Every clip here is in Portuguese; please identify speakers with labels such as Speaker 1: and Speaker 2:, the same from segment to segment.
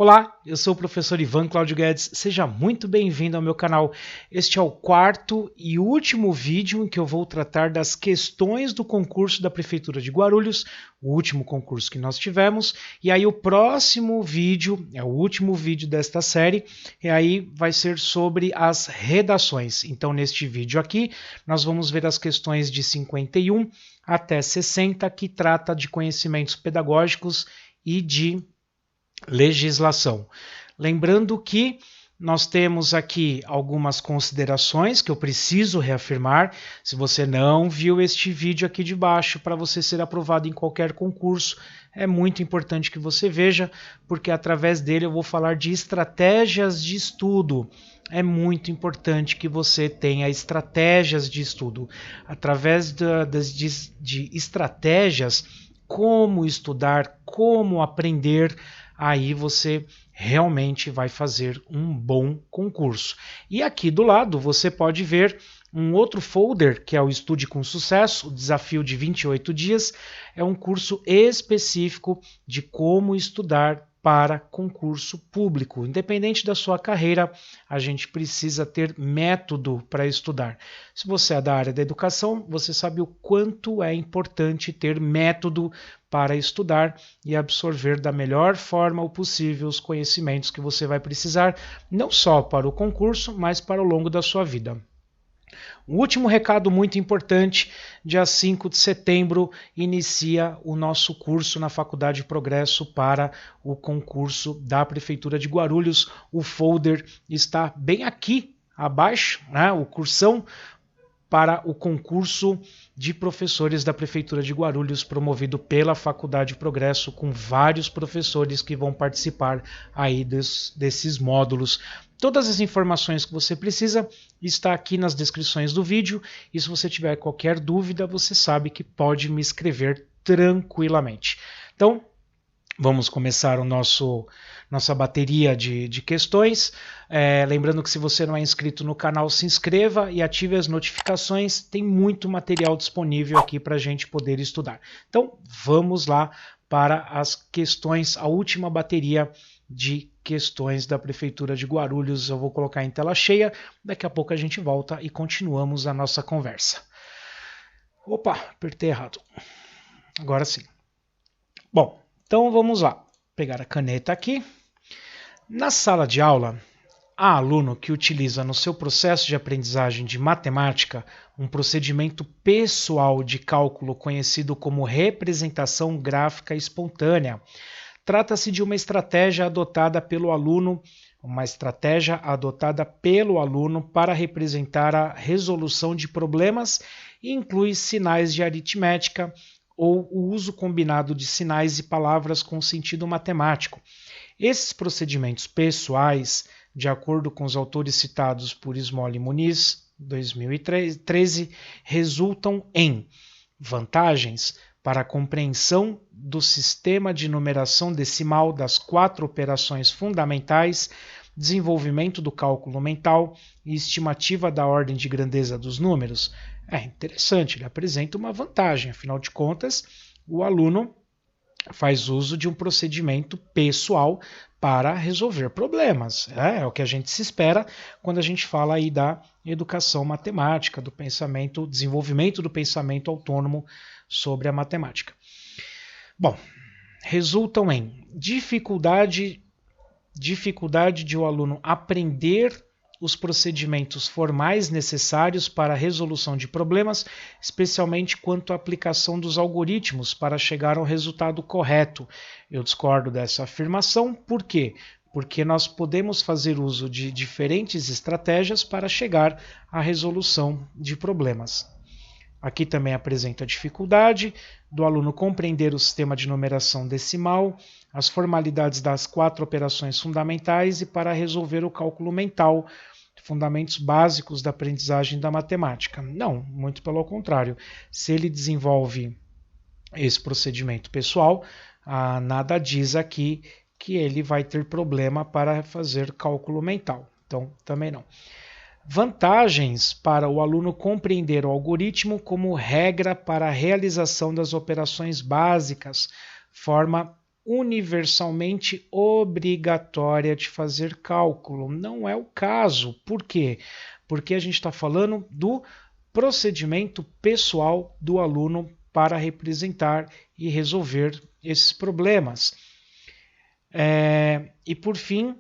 Speaker 1: Olá, eu sou o professor Ivan Cláudio Guedes, seja muito bem-vindo ao meu canal. Este é o quarto e último vídeo em que eu vou tratar das questões do concurso da Prefeitura de Guarulhos, o último concurso que nós tivemos, e aí o próximo vídeo, é o último vídeo desta série, e aí vai ser sobre as redações. Então neste vídeo aqui, nós vamos ver as questões de 51 até 60, que trata de conhecimentos pedagógicos e de legislação. Lembrando que nós temos aqui algumas considerações que eu preciso reafirmar. Se você não viu este vídeo aqui de baixo, para você ser aprovado em qualquer concurso, é muito importante que você veja, porque através dele eu vou falar de estratégias de estudo. É muito importante que você tenha estratégias de estudo. Através de estratégias, como estudar, como aprender, aí você realmente vai fazer um bom concurso. E aqui do lado você pode ver um outro folder, que é o Estude com Sucesso, o desafio de 28 dias. É um curso específico de como estudar para concurso público. Independente da sua carreira, a gente precisa ter método para estudar. Se você é da área da educação, você sabe o quanto é importante ter método para estudar e absorver da melhor forma possível os conhecimentos que você vai precisar, não só para o concurso, mas para o longo da sua vida. Um último recado muito importante: dia 5 de setembro inicia o nosso curso na Faculdade Progresso para o concurso da Prefeitura de Guarulhos. O folder está bem aqui abaixo, né? O cursão para o concurso de professores da Prefeitura de Guarulhos, promovido pela Faculdade Progresso, com vários professores que vão participar aí desses módulos. Todas as informações que você precisa está aqui nas descrições do vídeo, e se você tiver qualquer dúvida, você sabe que pode me escrever tranquilamente. Então, vamos começar nossa bateria de questões. Lembrando que se você não é inscrito no canal, se inscreva e ative as notificações. Tem muito material disponível aqui para a gente poder estudar. Então, vamos lá para as questões, a última bateria de questões da Prefeitura de Guarulhos. Eu vou colocar em tela cheia, daqui a pouco a gente volta e continuamos a nossa conversa. Opa, apertei errado. Agora sim. Bom, então vamos lá. Pegar a caneta aqui. Na sala de aula, há aluno que utiliza no seu processo de aprendizagem de matemática um procedimento pessoal de cálculo conhecido como representação gráfica espontânea. Trata-se de uma estratégia adotada pelo aluno para representar a resolução de problemas e inclui sinais de aritmética ou o uso combinado de sinais e palavras com sentido matemático. Esses procedimentos pessoais, de acordo com os autores citados por Small e Muniz, 2013, resultam em vantagens para a compreensão do sistema de numeração decimal das 4 operações fundamentais, desenvolvimento do cálculo mental e estimativa da ordem de grandeza dos números. É interessante, ele apresenta uma vantagem, afinal de contas, o aluno faz uso de um procedimento pessoal para resolver problemas. É o que a gente se espera quando a gente fala aí da educação matemática, do pensamento, desenvolvimento do pensamento autônomo sobre a matemática. Bom, resultam em dificuldade de o aluno aprender os procedimentos formais necessários para a resolução de problemas, especialmente quanto à aplicação dos algoritmos para chegar ao resultado correto. Eu discordo dessa afirmação. Por quê? Porque nós podemos fazer uso de diferentes estratégias para chegar à resolução de problemas. Aqui também apresenta a dificuldade do aluno compreender o sistema de numeração decimal, as formalidades das 4 operações fundamentais e para resolver o cálculo mental, fundamentos básicos da aprendizagem da matemática. Não, muito pelo contrário. Se ele desenvolve esse procedimento pessoal, nada diz aqui que ele vai ter problema para fazer cálculo mental. Então, também não. Vantagens para o aluno compreender o algoritmo como regra para a realização das operações básicas, forma universalmente obrigatória de fazer cálculo. Não é o caso. Por quê? Porque a gente está falando do procedimento pessoal do aluno para representar e resolver esses problemas. E por fim,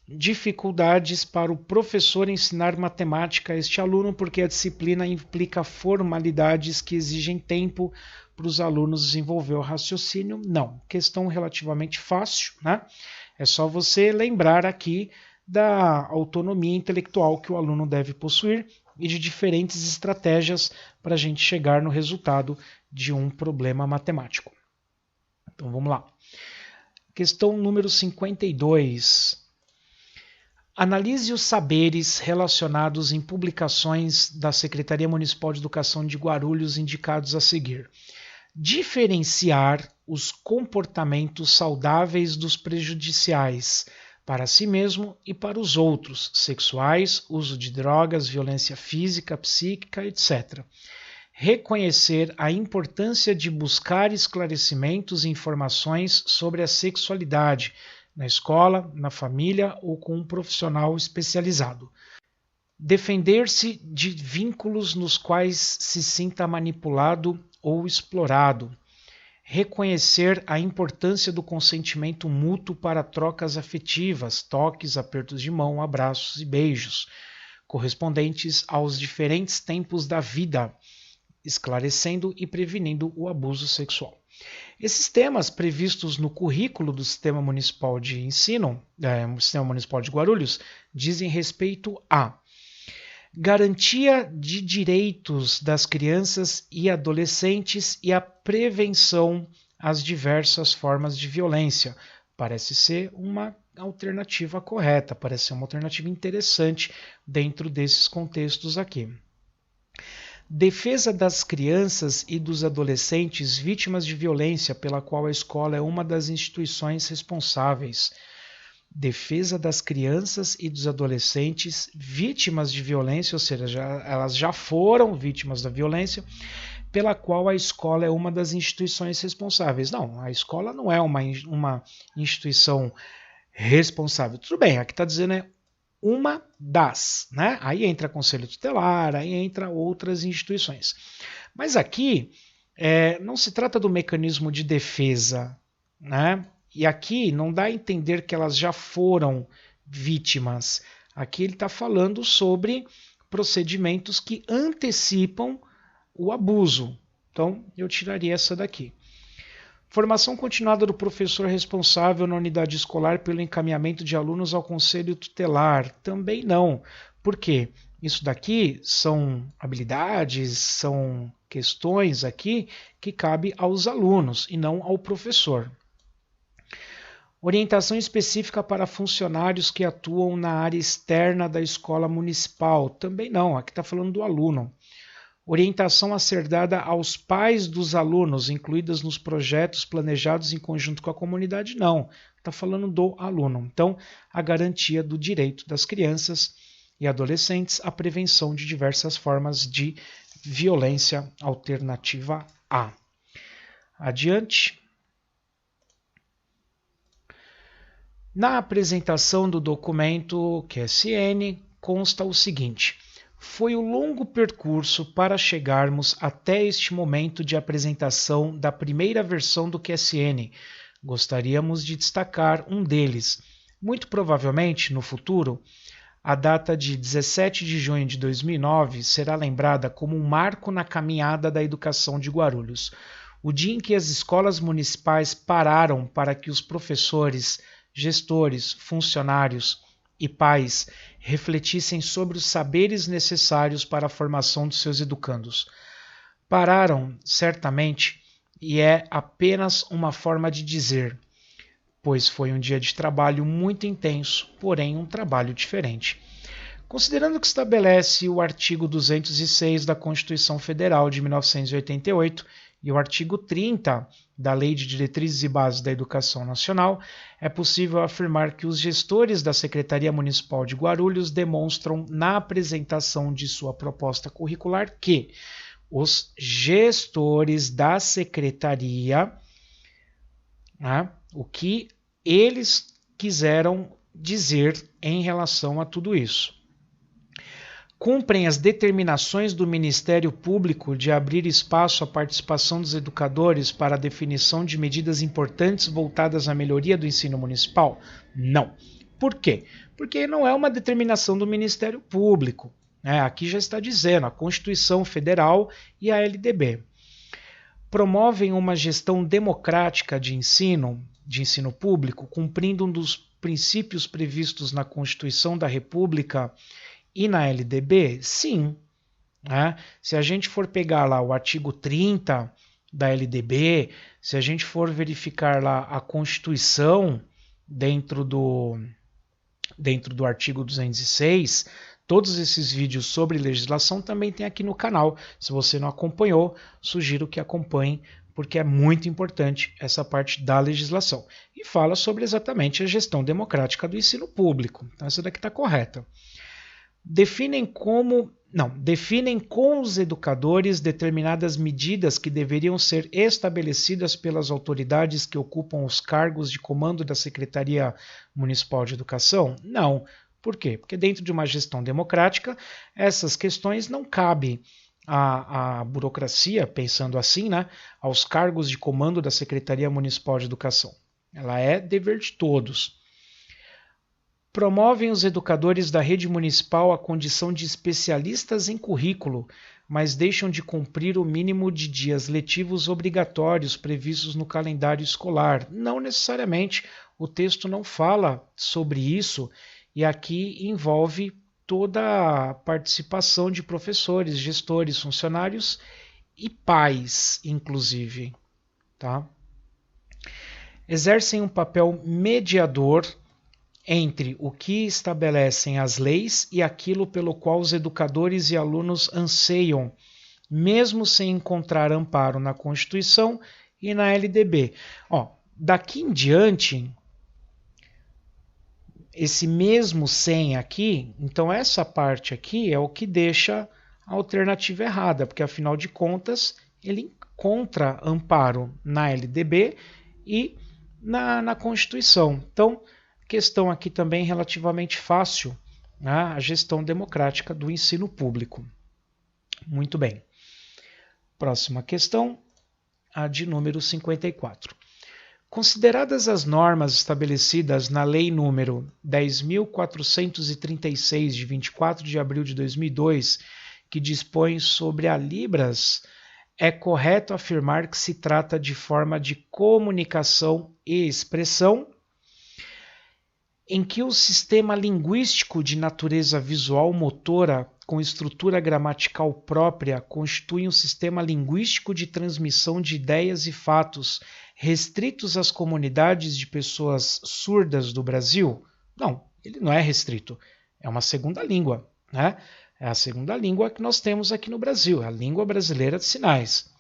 Speaker 1: dificuldades para o professor ensinar matemática a este aluno, porque a disciplina implica formalidades que exigem tempo para os alunos desenvolver o raciocínio. Não, questão relativamente fácil, né? É só você lembrar aqui da autonomia intelectual que o aluno deve possuir e de diferentes estratégias para a gente chegar no resultado de um problema matemático. Então vamos lá. Questão número 52. Analise os saberes relacionados em publicações da Secretaria Municipal de Educação de Guarulhos indicados a seguir. Diferenciar os comportamentos saudáveis dos prejudiciais para si mesmo e para os outros, sexuais, uso de drogas, violência física, psíquica, etc. Reconhecer a importância de buscar esclarecimentos e informações sobre a sexualidade na escola, na família ou com um profissional especializado. Defender-se de vínculos nos quais se sinta manipulado ou explorado. Reconhecer a importância do consentimento mútuo para trocas afetivas, toques, apertos de mão, abraços e beijos, correspondentes aos diferentes tempos da vida, esclarecendo e prevenindo o abuso sexual. Esses temas previstos no currículo do Sistema Municipal de Ensino, Sistema Municipal de Guarulhos, dizem respeito a garantia de direitos das crianças e adolescentes e a prevenção às diversas formas de violência. Parece ser uma alternativa correta, parece ser uma alternativa interessante dentro desses contextos aqui. Defesa das crianças e dos adolescentes vítimas de violência, pela qual a escola é uma das instituições responsáveis. Defesa das crianças e dos adolescentes vítimas de violência, ou seja, elas já foram vítimas da violência, pela qual a escola é uma das instituições responsáveis. Não, a escola não é uma instituição responsável. Tudo bem, aqui está dizendo uma das, né? Aí entra conselho tutelar, aí entra outras instituições. Mas aqui não se trata do mecanismo de defesa, né? E aqui não dá a entender que elas já foram vítimas. Aqui ele está falando sobre procedimentos que antecipam o abuso. Então eu tiraria essa daqui. Formação continuada do professor responsável na unidade escolar pelo encaminhamento de alunos ao conselho tutelar. Também não. Por quê? Isso daqui são habilidades, são questões aqui que cabe aos alunos e não ao professor. Orientação específica para funcionários que atuam na área externa da escola municipal. Também não. Aqui está falando do aluno. Orientação a ser dada aos pais dos alunos, incluídas nos projetos planejados em conjunto com a comunidade, não. Está falando do aluno. Então, a garantia do direito das crianças e adolescentes à prevenção de diversas formas de violência, alternativa A. Adiante. Na apresentação do documento QSN, consta o seguinte: foi um longo percurso para chegarmos até este momento de apresentação da primeira versão do QSN. Gostaríamos de destacar um deles. Muito provavelmente, no futuro, a data de 17 de junho de 2009 será lembrada como um marco na caminhada da educação de Guarulhos. O dia em que as escolas municipais pararam para que os professores, gestores, funcionários e pais refletissem sobre os saberes necessários para a formação dos seus educandos. Pararam, certamente, e é apenas uma forma de dizer, pois foi um dia de trabalho muito intenso, porém um trabalho diferente. Considerando que estabelece o artigo 206 da Constituição Federal de 1988 e o artigo 30 da Lei de Diretrizes e Bases da Educação Nacional, é possível afirmar que os gestores da Secretaria Municipal de Guarulhos demonstram na apresentação de sua proposta curricular que os gestores da Secretaria, né, o que eles quiseram dizer em relação a tudo isso. Cumprem as determinações do Ministério Público de abrir espaço à participação dos educadores para a definição de medidas importantes voltadas à melhoria do ensino municipal? Não. Por quê? Porque não é uma determinação do Ministério Público. Aqui já está dizendo a Constituição Federal e a LDB. Promovem uma gestão democrática de ensino público, cumprindo um dos princípios previstos na Constituição da República e na LDB? Sim. Se a gente for pegar lá o artigo 30 da LDB, se a gente for verificar lá a Constituição dentro do artigo 206, todos esses vídeos sobre legislação também tem aqui no canal. Se você não acompanhou, sugiro que acompanhe, porque é muito importante essa parte da legislação. E fala sobre exatamente a gestão democrática do ensino público. Então essa daqui está correta. Definem com os educadores determinadas medidas que deveriam ser estabelecidas pelas autoridades que ocupam os cargos de comando da Secretaria Municipal de Educação? Não. Por quê? Porque dentro de uma gestão democrática, essas questões não cabem à burocracia, pensando assim, aos cargos de comando da Secretaria Municipal de Educação. Ela é dever de todos. Promovem os educadores da rede municipal a condição de especialistas em currículo, mas deixam de cumprir o mínimo de dias letivos obrigatórios previstos no calendário escolar. Não necessariamente, o texto não fala sobre isso, e aqui envolve toda a participação de professores, gestores, funcionários e pais, inclusive. Tá? Exercem um papel mediador entre o que estabelecem as leis e aquilo pelo qual os educadores e alunos anseiam, mesmo sem encontrar amparo na Constituição e na LDB. Daqui em diante, esse mesmo sem aqui, então essa parte aqui é o que deixa a alternativa errada, porque afinal de contas ele encontra amparo na LDB e na Constituição. Então, questão aqui também relativamente fácil, a gestão democrática do ensino público. Muito bem. Próxima questão, a de número 54. Consideradas as normas estabelecidas na Lei número 10.436, de 24 de abril de 2002, que dispõe sobre a Libras, é correto afirmar que se trata de forma de comunicação e expressão em que o sistema linguístico de natureza visual motora com estrutura gramatical própria constitui um sistema linguístico de transmissão de ideias e fatos restritos às comunidades de pessoas surdas do Brasil? Não, ele não é restrito. É uma segunda língua, É a segunda língua que nós temos aqui no Brasil, a língua brasileira de sinais.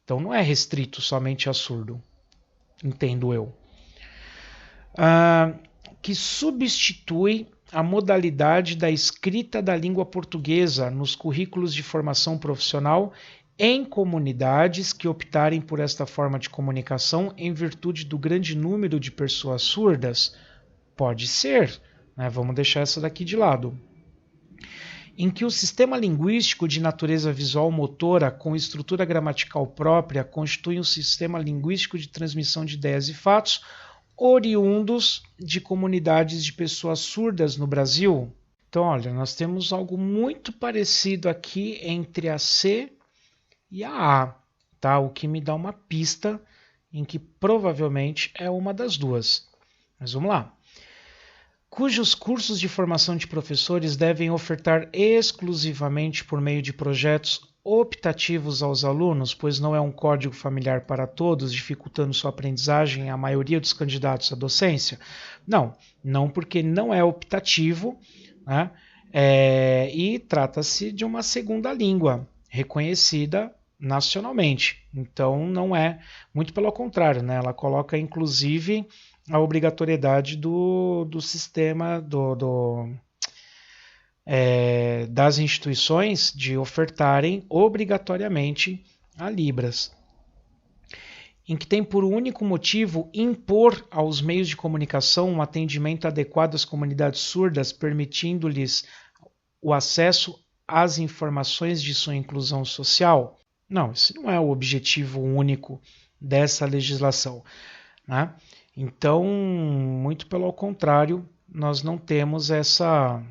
Speaker 1: Então não é restrito somente a surdo, entendo eu. Que substitui a modalidade da escrita da língua portuguesa nos currículos de formação profissional em comunidades que optarem por esta forma de comunicação em virtude do grande número de pessoas surdas? Pode ser, Vamos deixar essa daqui de lado. Em que o sistema linguístico de natureza visual motora com estrutura gramatical própria constitui um sistema linguístico de transmissão de ideias e fatos oriundos de comunidades de pessoas surdas no Brasil? Então, olha, nós temos algo muito parecido aqui entre a C e a A, tá? O que me dá uma pista em que provavelmente é uma das duas. Mas vamos lá. Cujos cursos de formação de professores devem ofertar exclusivamente por meio de projetos optativos aos alunos, pois não é um código familiar para todos, dificultando sua aprendizagem à maioria dos candidatos à docência? Não porque não é optativo, e trata-se de uma segunda língua reconhecida nacionalmente. Então não é, muito pelo contrário, ela coloca inclusive a obrigatoriedade do sistema das instituições de ofertarem obrigatoriamente a Libras. em que tem por único motivo impor aos meios de comunicação um atendimento adequado às comunidades surdas, permitindo-lhes o acesso às informações de sua inclusão social? Não, esse não é o objetivo único dessa legislação, né? Então, muito pelo contrário, nós não temos essa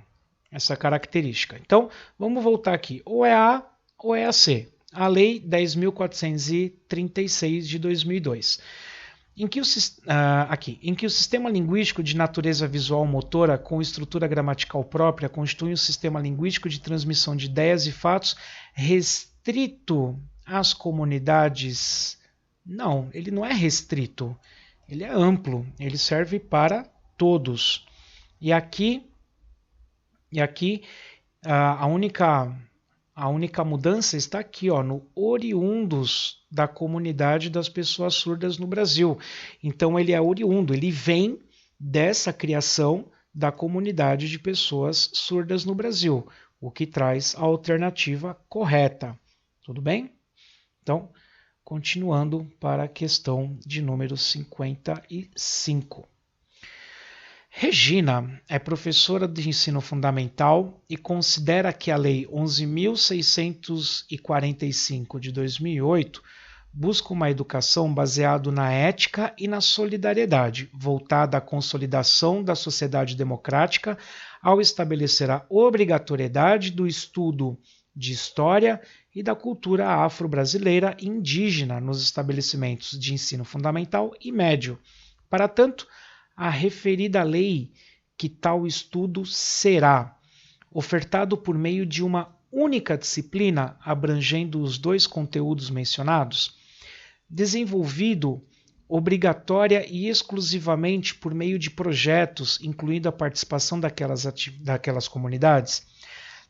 Speaker 1: característica. Então, vamos voltar aqui. Ou é A ou é a C. A Lei 10.436 de 2002. Em que o sistema linguístico de natureza visual motora com estrutura gramatical própria constitui um sistema linguístico de transmissão de ideias e fatos restrito às comunidades. Não, ele não é restrito, ele é amplo, ele serve para todos. E aqui a única mudança está aqui, ó, no oriundos da comunidade das pessoas surdas no Brasil. Então ele é oriundo, ele vem dessa criação da comunidade de pessoas surdas no Brasil, o que traz a alternativa correta. Tudo bem? Então, continuando para a questão de número 55. Regina é professora de ensino fundamental e considera que a Lei 11.645 de 2008 busca uma educação baseada na ética e na solidariedade, voltada à consolidação da sociedade democrática, ao estabelecer a obrigatoriedade do estudo de história e da cultura afro-brasileira e indígena nos estabelecimentos de ensino fundamental e médio. Para tanto, a referida lei que tal estudo será ofertado por meio de uma única disciplina abrangendo os dois conteúdos mencionados, desenvolvido obrigatória e exclusivamente por meio de projetos, incluindo a participação daquelas comunidades,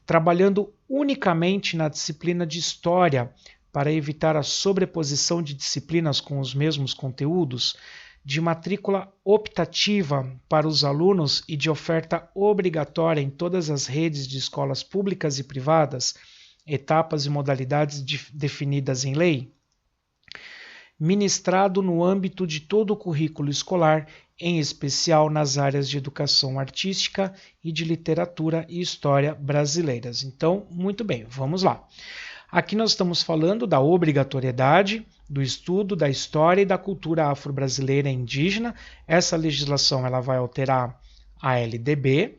Speaker 1: trabalhando unicamente na disciplina de História para evitar a sobreposição de disciplinas com os mesmos conteúdos, de matrícula optativa para os alunos e de oferta obrigatória em todas as redes de escolas públicas e privadas, etapas e modalidades definidas em lei, ministrado no âmbito de todo o currículo escolar, em especial nas áreas de educação artística e de literatura e história brasileiras. Então, muito bem, vamos lá. Aqui nós estamos falando da obrigatoriedade do estudo da história e da cultura afro-brasileira e indígena. Essa legislação ela vai alterar a LDB,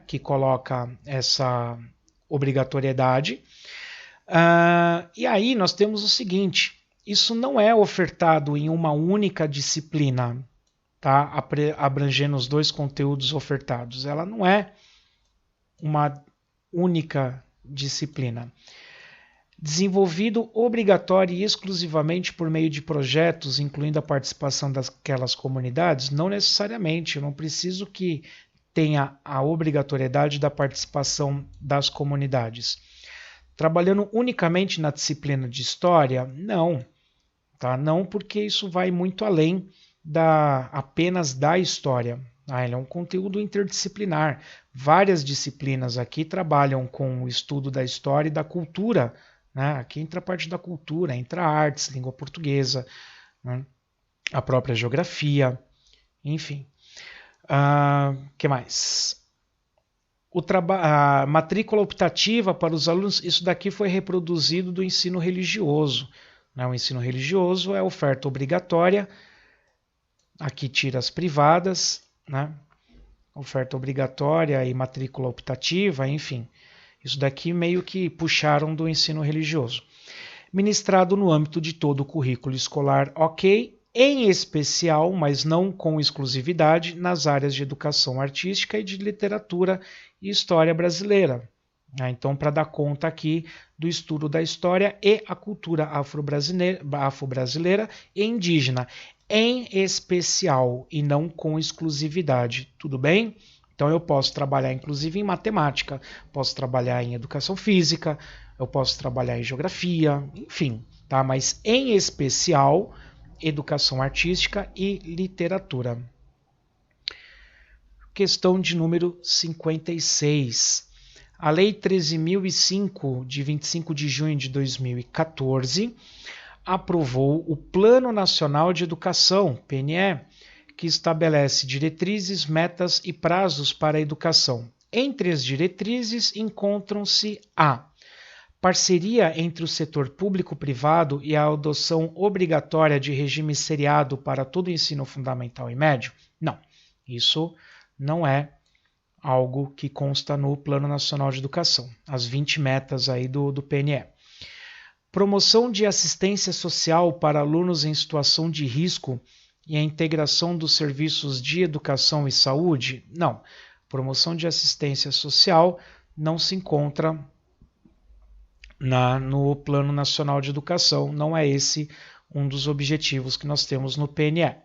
Speaker 1: que coloca essa obrigatoriedade. E aí nós temos o seguinte, isso não é ofertado em uma única disciplina, tá? Abrangendo os dois conteúdos ofertados. Ela não é uma única disciplina. Desenvolvido obrigatório e exclusivamente por meio de projetos, incluindo a participação daquelas comunidades, não necessariamente, eu não preciso que tenha a obrigatoriedade da participação das comunidades. Trabalhando unicamente na disciplina de História, não. Tá? Não, porque isso vai muito além apenas da história. Ele é um conteúdo interdisciplinar. Várias disciplinas aqui trabalham com o estudo da história e da cultura. Aqui entra a parte da cultura, entra artes, língua portuguesa, a própria geografia, enfim. Que mais? A matrícula optativa para os alunos, isso daqui foi reproduzido do ensino religioso. O ensino religioso é oferta obrigatória, aqui tira as privadas, oferta obrigatória e matrícula optativa, enfim. Isso daqui meio que puxaram do ensino religioso. Ministrado no âmbito de todo o currículo escolar, ok, em especial, mas não com exclusividade, nas áreas de educação artística e de literatura e história brasileira. Então, para dar conta aqui do estudo da história e a cultura afro-brasileira e indígena, em especial e não com exclusividade. Tudo bem? Então eu posso trabalhar inclusive em matemática, posso trabalhar em educação física, eu posso trabalhar em geografia, enfim, tá? Mas em especial educação artística e literatura. Questão de número 56. A Lei 13.005, de 25 de junho de 2014, aprovou o Plano Nacional de Educação, PNE, que estabelece diretrizes, metas e prazos para a educação. Entre as diretrizes encontram-se a parceria entre o setor público-privado e a adoção obrigatória de regime seriado para todo o ensino fundamental e médio? Não, isso não é algo que consta no Plano Nacional de Educação, as 20 metas aí do PNE. Promoção de assistência social para alunos em situação de risco e a integração dos serviços de educação e saúde? Não, promoção de assistência social não se encontra no Plano Nacional de Educação, não é esse um dos objetivos que nós temos no PNE.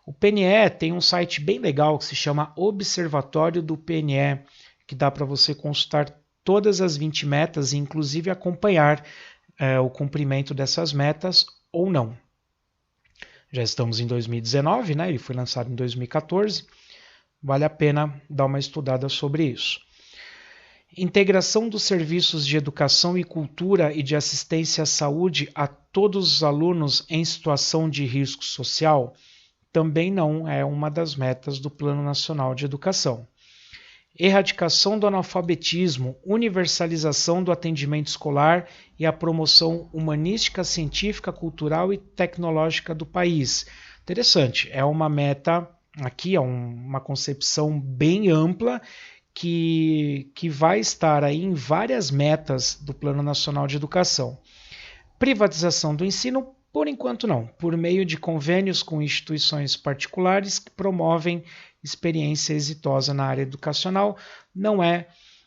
Speaker 1: O PNE tem um site bem legal que se chama Observatório do PNE, que dá para você consultar todas as 20 metas e inclusive acompanhar o cumprimento dessas metas ou não. Já estamos em 2019, né? Ele foi lançado em 2014, vale a pena dar uma estudada sobre isso. Integração dos serviços de educação e cultura e de assistência à saúde a todos os alunos em situação de risco social também não é uma das metas do Plano Nacional de Educação. Erradicação do analfabetismo, universalização do atendimento escolar e a promoção humanística, científica, cultural e tecnológica do país. Interessante, é uma meta aqui, é uma concepção bem ampla que vai estar aí em várias metas do Plano Nacional de Educação. Privatização do ensino, por enquanto não, por meio de convênios com instituições particulares que promovem experiência exitosa na área educacional, não é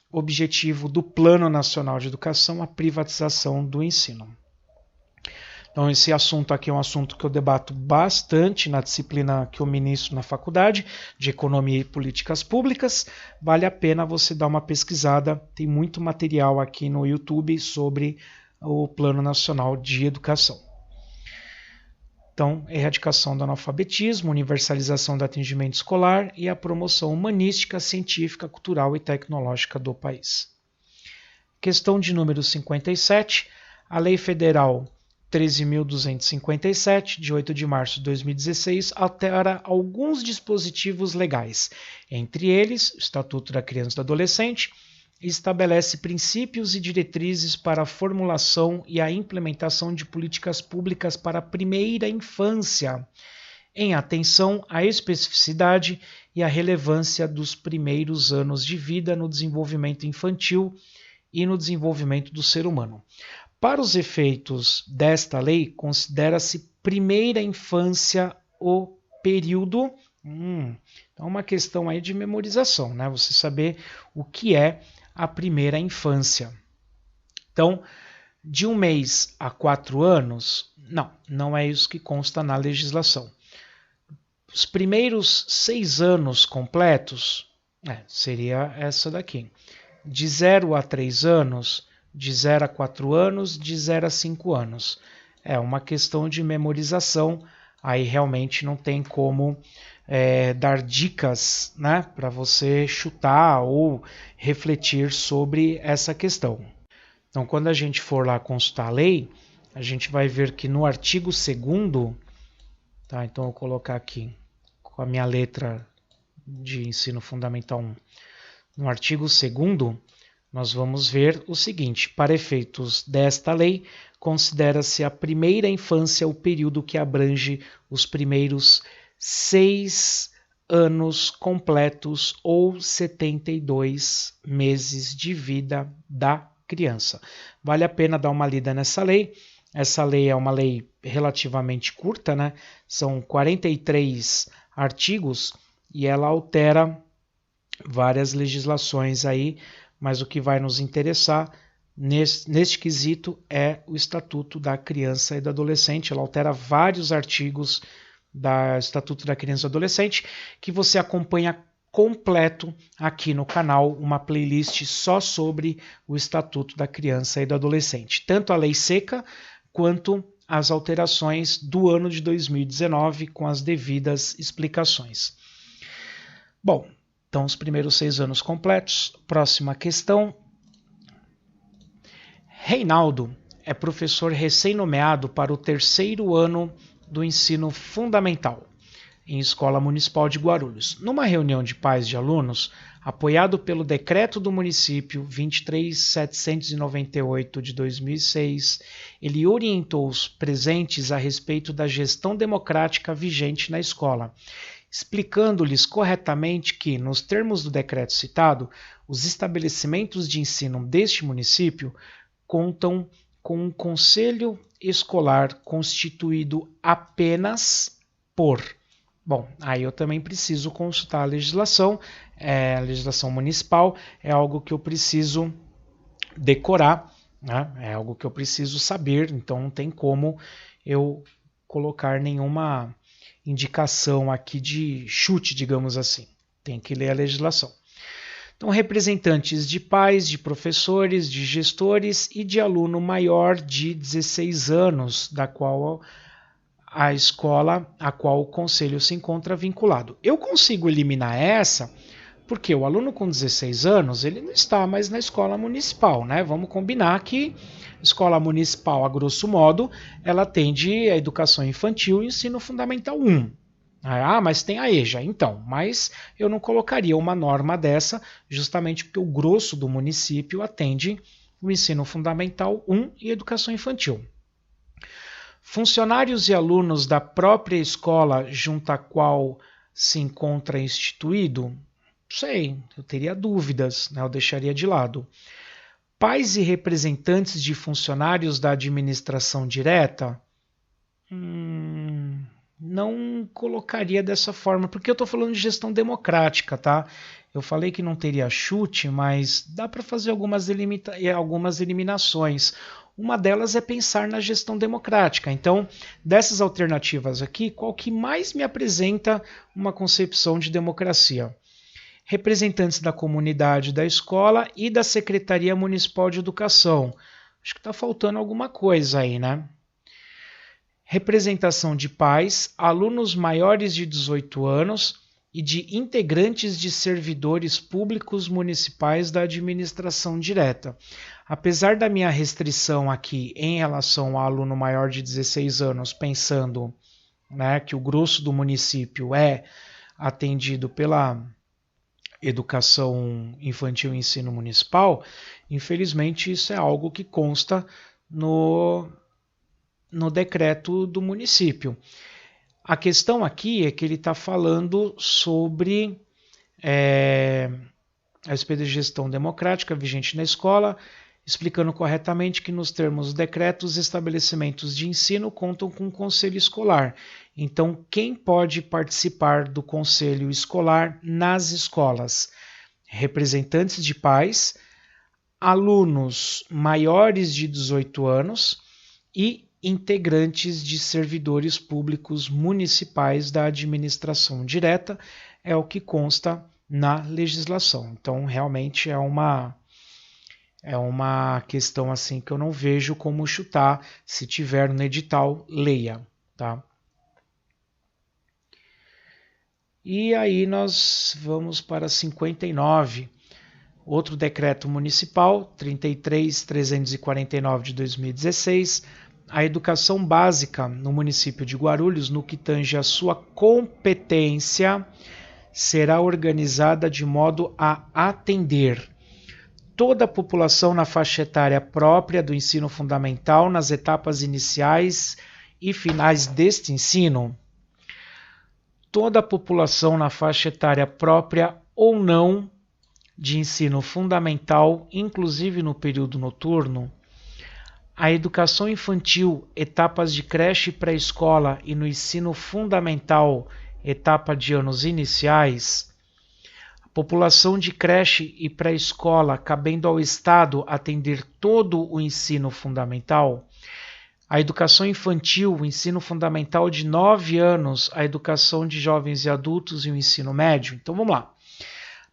Speaker 1: objetivo do Plano Nacional de Educação a privatização do ensino. Então esse assunto aqui é um assunto que eu debato bastante na disciplina que eu ministro na faculdade, de Economia e Políticas Públicas. Vale a pena você dar uma pesquisada, tem muito material aqui no YouTube sobre o Plano Nacional de Educação. Então, erradicação do analfabetismo, universalização do atendimento escolar e a promoção humanística, científica, cultural e tecnológica do país. Questão de número 57. A Lei Federal 13.257, de 8 de março de 2016, altera alguns dispositivos legais, entre eles o Estatuto da Criança e do Adolescente, e estabelece princípios e diretrizes para a formulação e a implementação de políticas públicas para a primeira infância, em atenção à especificidade e à relevância dos primeiros anos de vida no desenvolvimento infantil e no desenvolvimento do ser humano. Para os efeitos desta lei, considera-se primeira infância o período. Então, uma questão aí de memorização, né? Você saber o que é a primeira infância. Então, de 1 mês a 4 anos, não é isso que consta na legislação. Os primeiros 6 anos completos, seria essa daqui. De 0 a 3 anos, de 0 a 4 anos, de 0 a 5 anos. É uma questão de memorização, aí realmente não tem como dar dicas, né, para você chutar ou refletir sobre essa questão. Então, quando a gente for lá consultar a lei, a gente vai ver que no artigo 2º, tá? Então, eu vou colocar aqui com a minha letra de ensino fundamental 1. No artigo 2º, nós vamos ver o seguinte: para efeitos desta lei, considera-se a primeira infância o período que abrange os primeiros 6 anos completos ou 72 meses de vida da criança. Vale a pena dar uma lida nessa lei. Essa lei é uma lei relativamente curta, né? São 43 artigos e ela altera várias legislações aí, mas o que vai nos interessar neste quesito é o Estatuto da Criança e do Adolescente. Ela altera vários artigos do Estatuto da Criança e do Adolescente, que você acompanha completo aqui no canal, uma playlist só sobre o Estatuto da Criança e do Adolescente. Tanto a lei seca, quanto as alterações do ano de 2019, com as devidas explicações. Bom, então os primeiros 6 anos completos. Próxima questão. Reinaldo, é professor recém-nomeado para o 3º ano do ensino fundamental em Escola Municipal de Guarulhos. Numa reunião de pais de alunos, apoiado pelo Decreto do Município 23.798 de 2006, ele orientou os presentes a respeito da gestão democrática vigente na escola, explicando-lhes corretamente que, nos termos do decreto citado, os estabelecimentos de ensino deste município contam com um conselho escolar constituído apenas por... Bom, aí eu também preciso consultar a legislação. A legislação municipal é algo que eu preciso decorar, né? É algo que eu preciso saber, então não tem como eu colocar nenhuma indicação aqui de chute, digamos assim. Tem que ler a legislação. Então, representantes de pais, de professores, de gestores e de aluno maior de 16 anos, da qual a escola a qual o conselho se encontra vinculado. Eu consigo eliminar essa porque o aluno com 16 anos ele não está mais na escola municipal, né? Vamos combinar que escola municipal, a grosso modo, ela atende a educação infantil e ensino fundamental 1. Ah, mas tem a EJA. Então, mas eu não colocaria uma norma dessa justamente porque o grosso do município atende o ensino fundamental 1 e educação infantil. Funcionários e alunos da própria escola junto à qual se encontra instituído? Sei, eu teria dúvidas, né? Eu deixaria de lado. Pais e representantes de funcionários da administração direta? Não colocaria dessa forma, porque eu estou falando de gestão democrática, tá? Eu falei que não teria chute, mas dá para fazer algumas eliminações. Uma delas é pensar na gestão democrática. Então, dessas alternativas aqui, qual que mais me apresenta uma concepção de democracia? Representantes da comunidade da escola e da Secretaria Municipal de Educação. Acho que está faltando alguma coisa aí, né? Representação de pais, alunos maiores de 18 anos e de integrantes de servidores públicos municipais da administração direta. Apesar da minha restrição aqui em relação ao aluno maior de 16 anos, pensando, né, que o grosso do município é atendido pela educação infantil e ensino municipal, infelizmente isso é algo que consta no decreto do município. A questão aqui é que ele está falando sobre a respeito de gestão democrática vigente na escola, explicando corretamente que nos termos do decreto os estabelecimentos de ensino contam com um conselho escolar. Então, quem pode participar do conselho escolar nas escolas? Representantes de pais, alunos maiores de 18 anos e integrantes de servidores públicos municipais da administração direta, é o que consta na legislação. Então, realmente é uma questão assim que eu não vejo como chutar. Se tiver no edital, leia, tá? E aí nós vamos para 59, outro decreto municipal, 33.349 de 2016, a educação básica no município de Guarulhos, no que tange a sua competência, será organizada de modo a atender toda a população na faixa etária própria do ensino fundamental nas etapas iniciais e finais deste ensino. Toda a população na faixa etária própria ou não de ensino fundamental, inclusive no período noturno. A educação infantil, etapas de creche e pré-escola e no ensino fundamental, etapa de anos iniciais. A população de creche e pré-escola, cabendo ao Estado atender todo o ensino fundamental. A educação infantil, o ensino fundamental de 9 anos, a educação de jovens e adultos e o ensino médio. Então vamos lá.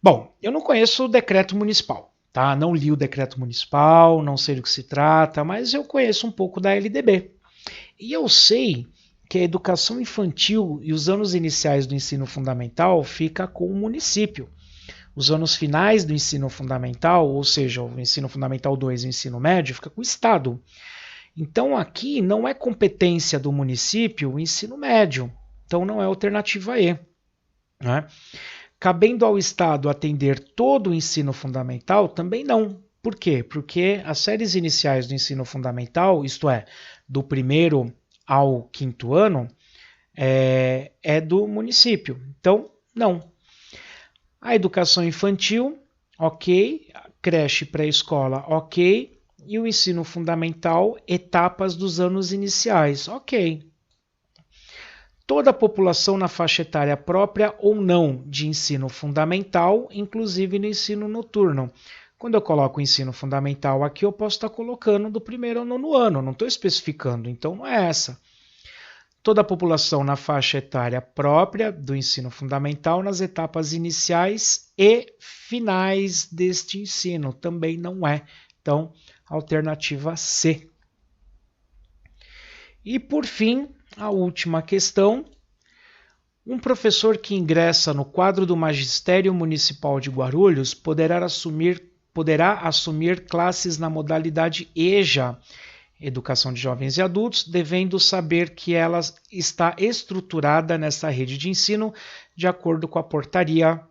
Speaker 1: Bom, eu não conheço o decreto municipal. Tá? Não li o decreto municipal, não sei do que se trata, mas eu conheço um pouco da LDB. E eu sei que a educação infantil e os anos iniciais do ensino fundamental fica com o município. Os anos finais do ensino fundamental, ou seja, o ensino fundamental 2 e o ensino médio, fica com o Estado. Então aqui não é competência do município o ensino médio, então não é alternativa E, né? Cabendo ao Estado atender todo o ensino fundamental, também não. Por quê? Porque as séries iniciais do ensino fundamental, isto é, do primeiro ao quinto ano, é do município. Então, não. A educação infantil, ok. Creche pré-escola, ok. E o ensino fundamental, etapas dos anos iniciais, ok. Toda a população na faixa etária própria ou não de ensino fundamental, inclusive no ensino noturno. Quando eu coloco o ensino fundamental aqui, eu posso estar colocando do primeiro ao nono ano, não estou especificando, então não é essa. Toda a população na faixa etária própria do ensino fundamental nas etapas iniciais e finais deste ensino, também não é. Então, alternativa C. E por fim, a última questão. Um professor que ingressa no quadro do Magistério Municipal de Guarulhos poderá assumir classes na modalidade EJA, Educação de Jovens e Adultos, devendo saber que ela está estruturada nessa rede de ensino de acordo com a Portaria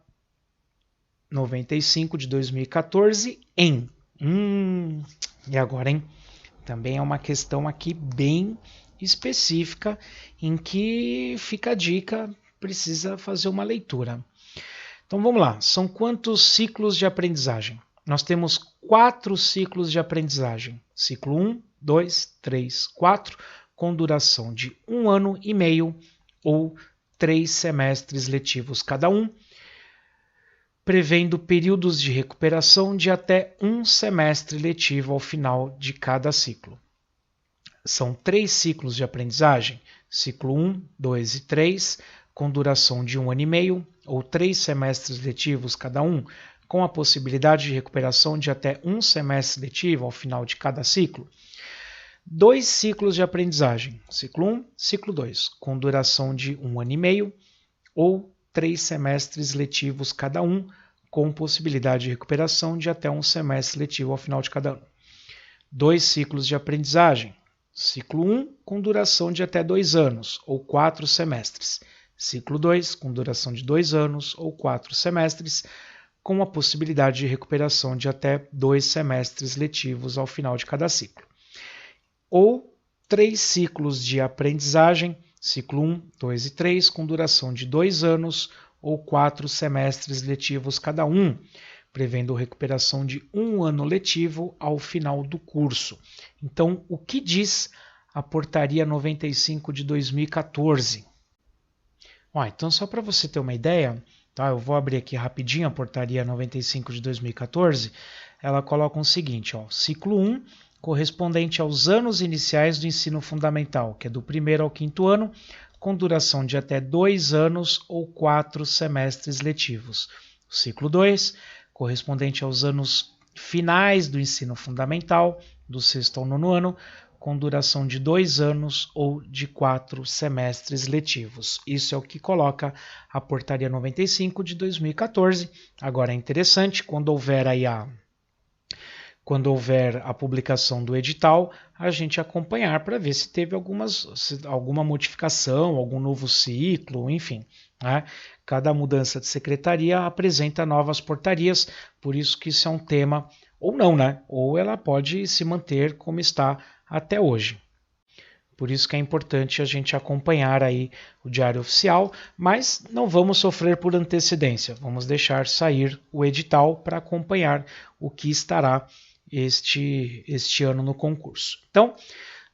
Speaker 1: 95 de 2014 em... E agora, hein? Também é uma questão aqui bem específica em que fica a dica, precisa fazer uma leitura. Então vamos lá, são quantos ciclos de aprendizagem? Nós temos 4 ciclos de aprendizagem. Ciclo 1, 2, 3, 4, com duração de 1 ano e meio ou 3 semestres letivos cada um, prevendo períodos de recuperação de até 1 semestre letivo ao final de cada ciclo. São 3 ciclos de aprendizagem, ciclo 1, 2 e 3, com duração de 1 ano e meio ou 3 semestres letivos cada um, com a possibilidade de recuperação de até 1 semestre letivo ao final de cada ciclo. 2 ciclos de aprendizagem, ciclo 1, ciclo 2, com duração de 1 ano e meio ou 3 semestres letivos cada um, com possibilidade de recuperação de até 1 semestre letivo ao final de cada ano. 2 ciclos de aprendizagem, ciclo 1, com duração de até 2 anos ou 4 semestres. Ciclo 2, com duração de 2 anos ou 4 semestres, com a possibilidade de recuperação de até 2 semestres letivos ao final de cada ciclo. Ou 3 ciclos de aprendizagem, ciclo 1, 2 e 3, com duração de 2 anos ou 4 semestres letivos cada um, prevendo recuperação de 1 ano letivo ao final do curso. Então, o que diz a Portaria 95 de 2014? Então, só para você ter uma ideia, tá? Eu vou abrir aqui rapidinho a Portaria 95 de 2014. Ela coloca o seguinte, ciclo 1, correspondente aos anos iniciais do ensino fundamental, que é do primeiro ao quinto ano, com duração de até 2 anos ou 4 semestres letivos. Ciclo 2, correspondente aos anos finais do ensino fundamental, do sexto ao nono ano, com duração de 2 anos ou de 4 semestres letivos. Isso é o que coloca a Portaria 95 de 2014. Agora é interessante, quando houver a publicação do edital, a gente acompanhar para ver se teve alguma modificação, algum novo ciclo, enfim. Né? Cada mudança de secretaria apresenta novas portarias, por isso que isso é um tema, ou não, né? Ou ela pode se manter como está até hoje. Por isso que é importante a gente acompanhar aí o Diário Oficial, mas não vamos sofrer por antecedência, vamos deixar sair o edital para acompanhar o que estará este ano no concurso. Então,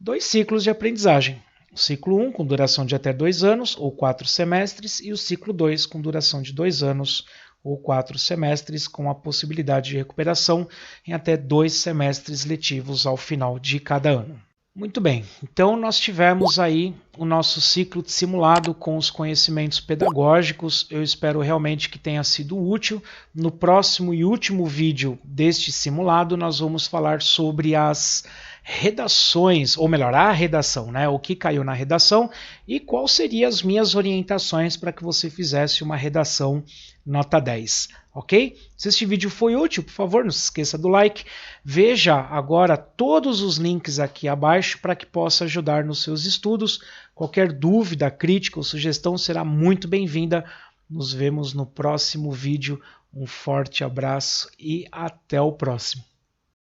Speaker 1: 2 ciclos de aprendizagem. O ciclo 1 com duração de até 2 anos ou 4 semestres e o ciclo 2 com duração de 2 anos ou 4 semestres com a possibilidade de recuperação em até 2 semestres letivos ao final de cada ano. Muito bem, então nós tivemos aí o nosso ciclo de simulado com os conhecimentos pedagógicos. Eu espero realmente que tenha sido útil. No próximo e último vídeo deste simulado nós vamos falar sobre as redações, ou melhor, a redação, né? O que caiu na redação e quais seriam as minhas orientações para que você fizesse uma redação nota 10, ok? Se este vídeo foi útil, por favor, não se esqueça do like. Veja agora todos os links aqui abaixo para que possa ajudar nos seus estudos. Qualquer dúvida, crítica ou sugestão será muito bem-vinda. Nos vemos no próximo vídeo. Um forte abraço e até o próximo.